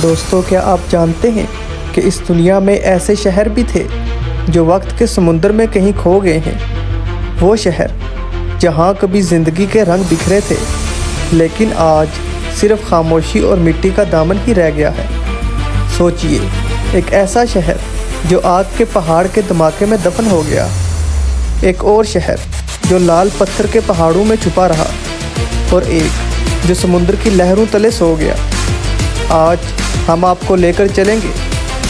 دوستو، کیا آپ جانتے ہیں کہ اس دنیا میں ایسے شہر بھی تھے جو وقت کے سمندر میں کہیں کھو گئے ہیں؟ وہ شہر جہاں کبھی زندگی کے رنگ بکھرے تھے، لیکن آج صرف خاموشی اور مٹی کا دامن ہی رہ گیا ہے۔ سوچئے، ایک ایسا شہر جو آگ کے پہاڑ کے دھماکے میں دفن ہو گیا، ایک اور شہر جو لال پتھر کے پہاڑوں میں چھپا رہا، اور ایک جو سمندر کی لہروں تلے سو گیا۔ آج ہم آپ کو لے کر چلیں گے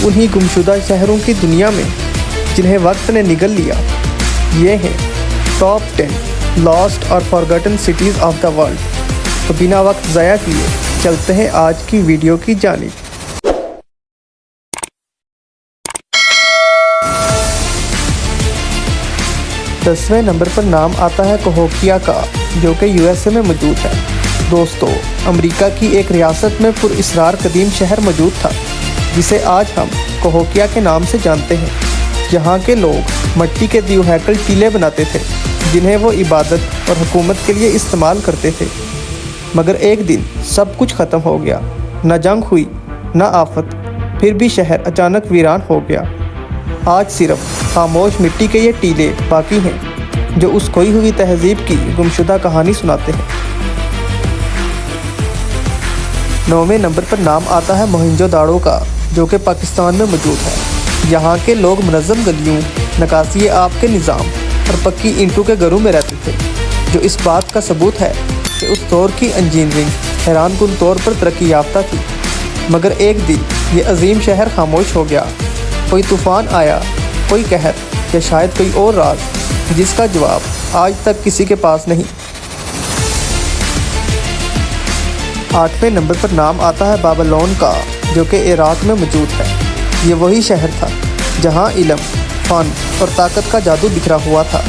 انہی گمشدہ شہروں کی دنیا میں جنہیں وقت نے نگل لیا۔ یہ ہیں ٹاپ 10 لاسٹ اور فارگٹن سٹیز آف دا ورلڈ۔ تو بنا وقت ضائع کیے چلتے ہیں آج کی ویڈیو کی جانب۔ 10ویں نمبر پر نام آتا ہے کہوکیا کا، جو کہ USA میں موجود ہے۔ دوستو، امریکا کی ایک ریاست میں پر اسرار قدیم شہر موجود تھا جسے آج ہم کہوکیا کے نام سے جانتے ہیں۔ یہاں کے لوگ مٹی کے دیو ہیکل ٹیلے بناتے تھے جنہیں وہ عبادت اور حکومت کے لیے استعمال کرتے تھے۔ مگر ایک دن سب کچھ ختم ہو گیا، نہ جنگ ہوئی نہ آفت، پھر بھی شہر اچانک ویران ہو گیا۔ آج صرف خاموش مٹی کے یہ ٹیلے باقی ہیں جو اس کھوئی ہوئی تہذیب کی گمشدہ کہانی سناتے ہیں۔ 9ویں نمبر پر نام آتا ہے موہنجو داڑو کا، جو کہ پاکستان میں موجود ہے۔ یہاں کے لوگ منظم گلیوں، نکاسی آب کے نظام اور پکی اینٹوں کے گھروں میں رہتے تھے، جو اس بات کا ثبوت ہے کہ اس دور کی انجینئرنگ حیران کن طور پر ترقی یافتہ تھی۔ مگر ایک دن یہ عظیم شہر خاموش ہو گیا۔ کوئی طوفان آیا، کوئی قہر، یا شاید کوئی اور راز جس کا جواب آج تک کسی کے پاس نہیں۔ 8ویں نمبر پر نام آتا ہے بابلون کا، جو کہ عراق میں موجود ہے۔ یہ وہی شہر تھا جہاں علم، فن اور طاقت کا جادو بکھرا ہوا تھا۔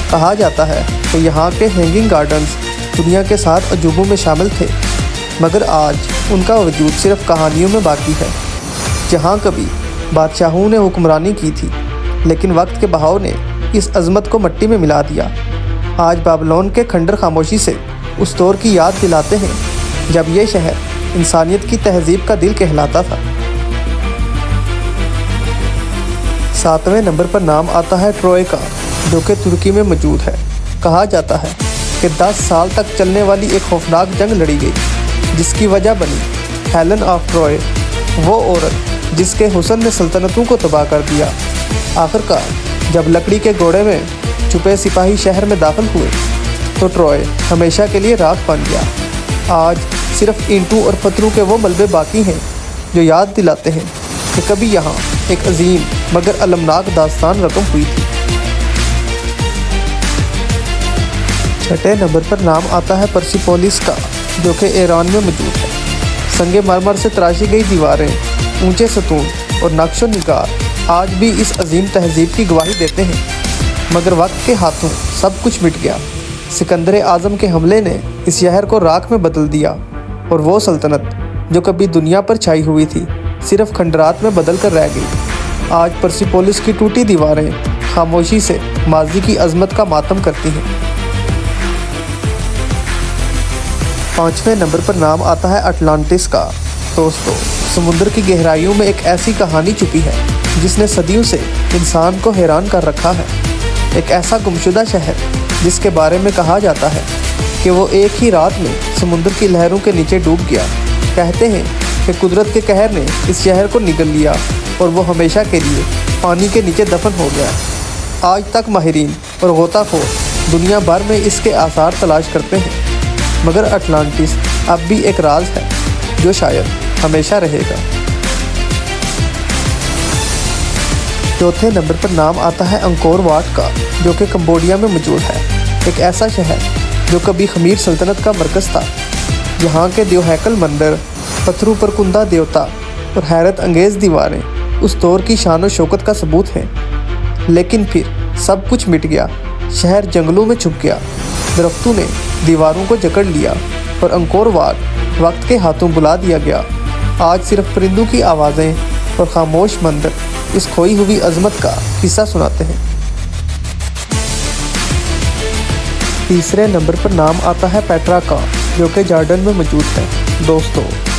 کہا جاتا ہے کہ یہاں کے ہینگنگ گارڈنز دنیا کے 7 عجوبوں میں شامل تھے، مگر آج ان کا وجود صرف کہانیوں میں باقی ہے۔ جہاں کبھی بادشاہوں نے حکمرانی کی تھی، لیکن وقت کے بہاؤ نے اس عظمت کو مٹی میں ملا دیا۔ آج بابلون کے کھنڈر خاموشی سے اس دور کی یاد دلاتے ہیں جب یہ شہر انسانیت کی تہذیب کا دل کہلاتا تھا۔ 7ویں نمبر پر نام آتا ہے ٹروئے کا، جو کہ ترکی میں موجود ہے۔ کہا جاتا ہے کہ 10 سال تک چلنے والی ایک خوفناک جنگ لڑی گئی، جس کی وجہ بنی ہیلن آف ٹروئے، وہ عورت جس کے حسن نے سلطنتوں کو تباہ کر دیا۔ آخرکار جب لکڑی کے گھوڑے میں چھپے سپاہی شہر میں داخل ہوئے تو ٹروئے ہمیشہ کے لیے راکھ بن گیا۔ آج صرف اینٹوں اور پتھروں کے وہ ملبے باقی ہیں جو یاد دلاتے ہیں کہ کبھی یہاں ایک عظیم مگر المناک داستان رقم ہوئی تھی۔ 6 نمبر پر نام آتا ہے پرسیپولس کا، جو کہ ایران میں موجود ہے۔ سنگ مرمر سے تراشی گئی دیواریں، اونچے ستون اور نقش و نگار آج بھی اس عظیم تہذیب کی گواہی دیتے ہیں۔ مگر وقت کے ہاتھوں سب کچھ مٹ گیا۔ سکندر اعظم کے حملے نے اس شہر کو راکھ میں بدل دیا، اور وہ سلطنت جو کبھی دنیا پر چھائی ہوئی تھی صرف کھنڈرات میں بدل کر رہ گئی۔ آج پرسیپولس کی ٹوٹی دیواریں خاموشی سے ماضی کی عظمت کا ماتم کرتی ہیں۔ 5ویں نمبر پر نام آتا ہے اٹلانٹس کا۔ دوستو، سمندر کی گہرائیوں میں ایک ایسی کہانی چھپی ہے جس نے صدیوں سے انسان کو حیران کر رکھا ہے۔ ایک ایسا گمشدہ شہر جس کے بارے میں کہا جاتا ہے کہ وہ ایک ہی رات میں سمندر کی لہروں کے نیچے ڈوب گیا۔ کہتے ہیں کہ قدرت کے قہر نے اس شہر کو نگل لیا اور وہ ہمیشہ کے لیے پانی کے نیچے دفن ہو گیا۔ آج تک ماہرین اور غوطہ خور دنیا بھر میں اس کے آثار تلاش کرتے ہیں، مگر اٹلانٹس اب بھی ایک راز ہے جو شاید ہمیشہ رہے گا۔ 4 نمبر پر نام آتا ہے انکور واٹ کا، جو کہ کمبوڈیا میں موجود ہے۔ ایک ایسا شہر جو کبھی خمیر سلطنت کا مرکز تھا۔ یہاں کے دیو ہیکل مندر، پتھروں پر کندہ دیوتا اور حیرت انگیز دیواریں اس دور کی شان و شوکت کا ثبوت ہیں۔ لیکن پھر سب کچھ مٹ گیا۔ شہر جنگلوں میں چھپ گیا، درختوں نے دیواروں کو جکڑ لیا، اور انکور واٹ وقت کے ہاتھوں بلا دیا گیا۔ آج صرف پرندوں کی آوازیں اور خاموش مندر اس کھوئی ہوئی عظمت کا قصہ سناتے ہیں۔ 3 نمبر پر نام آتا ہے پیٹرا کا، جو کہ جارڈن میں موجود ہے۔ دوستو،